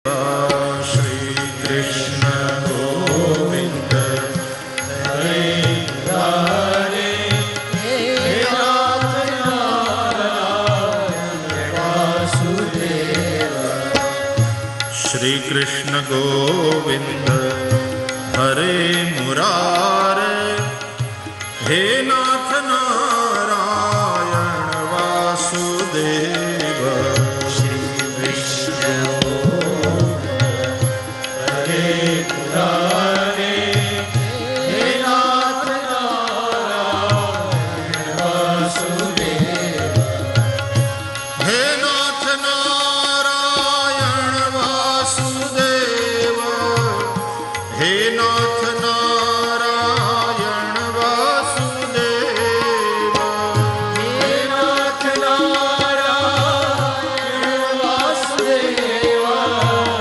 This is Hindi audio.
श्री कृष्ण गोविंद हरे हरे हे नाथ नारायण वासुदेव। श्री कृष्ण गोविंद हरे मुरारे हे